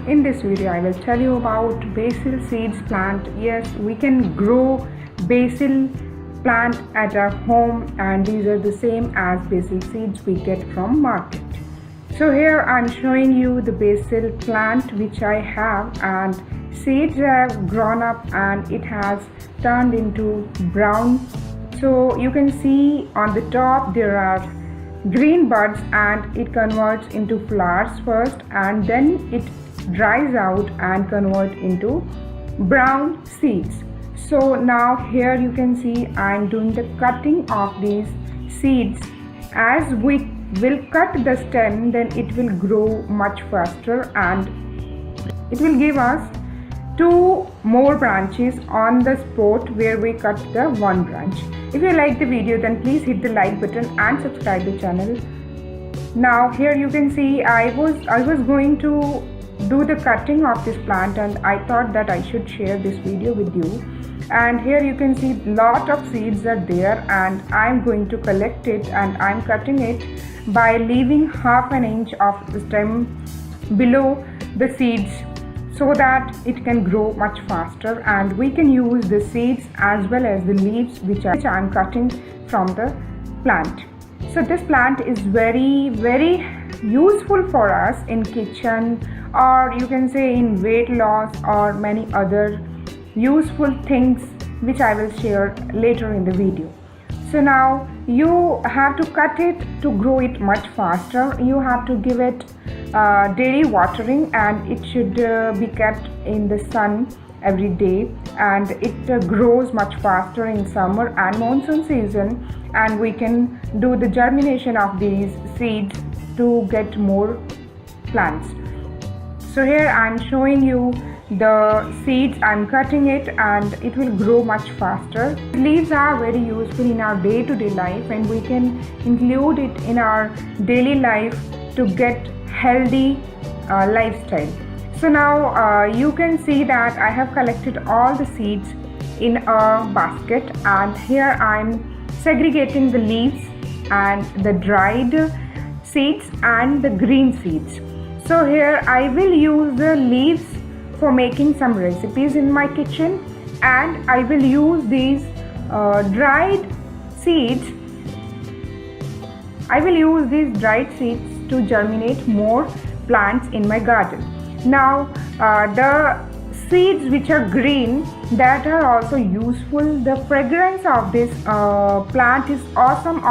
In this video I will tell you about basil seeds plant. Yes, we can grow basil plant at our home, and these are the same as basil seeds we get from market. So here I'm showing you the basil plant which I have, and seeds have grown up and it has turned into brown. So you can see on the top there are green buds and it converts into flowers first, and then it dries out and convert into brown seeds. So now here you can see I'm doing the cutting of these seeds. As we will cut the stem, then it will grow much faster and it will give us 2 more branches on the spot where we cut the one branch. If you like the video, then please hit the like button and subscribe the channel. Now here you can see I was going to do the cutting of this plant, and I thought that I should share this video with you. And here you can see lot of seeds are there, and I'm going to collect it, and I'm cutting it by leaving half an inch of the stem below the seeds so that it can grow much faster, and we can use the seeds as well as the leaves which I'm cutting from the plant. So this plant is very useful for us in kitchen, or you can say in weight loss, or many other useful things which I will share later in the video. So now you have to cut it to grow it much faster. You have to give it daily watering, and it should be kept in the sun every day, and it grows much faster in summer and monsoon season, and we can do the germination of these seeds to get more plants. So here I'm showing you the seeds. I'm cutting it and it will grow much faster. Leaves are very useful in our day-to-day life, and we can include it in our daily life to get healthy lifestyle. So now you can see that I have collected all the seeds in a basket, and here I'm segregating the leaves and the dried seeds and the green seeds. So here I will use the leaves for making some recipes in my kitchen, and I will use these dried seeds. I will use these dried seeds to germinate more plants in my garden. Now the seeds which are green, that are also useful. The fragrance of this plant is awesome,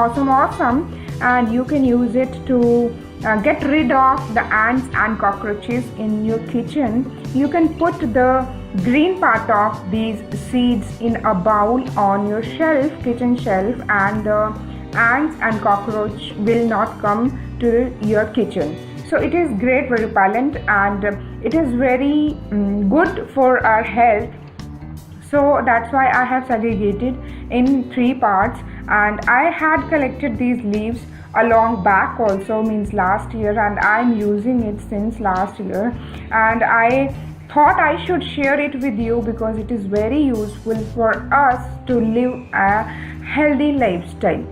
and you can use it to get rid of the ants and cockroaches in your kitchen. You can put the green part of these seeds in a bowl on your shelf, kitchen shelf, and the ants and cockroach will not come to your kitchen. So it is great repellent, and it is very good for our health. So that's why I have segregated in 3 parts, and I had collected these leaves a long back also, means last year, and I'm using it since last year, and I thought I should share it with you because it is very useful for us to live a healthy lifestyle.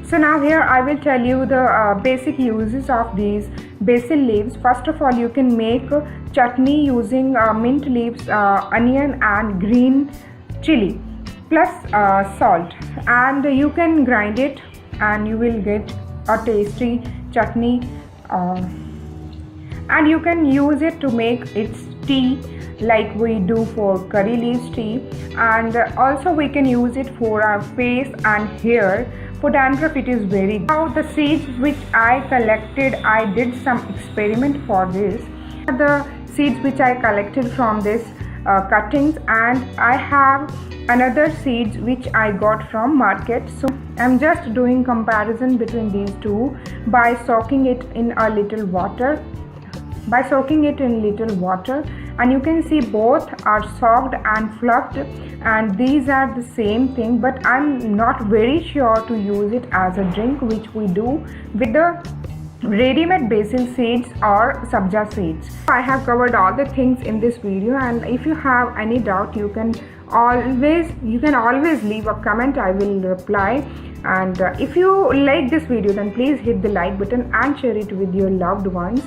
So now here I will tell you the basic uses of these basil leaves. First of all, you can make chutney using mint leaves, onion and green chili plus salt, and you can grind it and you will get a tasty chutney, and you can use it to make its tea like we do for curry leaves tea, and also we can use it for our face and hair. For dandruff it is very good. Now the seeds which I collected, I did some experiment for this. The seeds which I collected from this cuttings, and I have another seeds which I got from market. So I'm just doing comparison between these two by soaking it in a little water. And you can see both are soaked and fluffed, and these are the same thing, but I'm not very sure to use it as a drink, which we do with the ready-made basil seeds or sabja seeds. I have covered all the things in this video, and if you have any doubt you can always leave a comment. I will reply. And if you like this video, then please hit the like button and share it with your loved ones.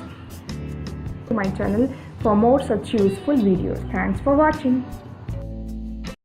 To my channel for more such useful videos. Thanks for watching.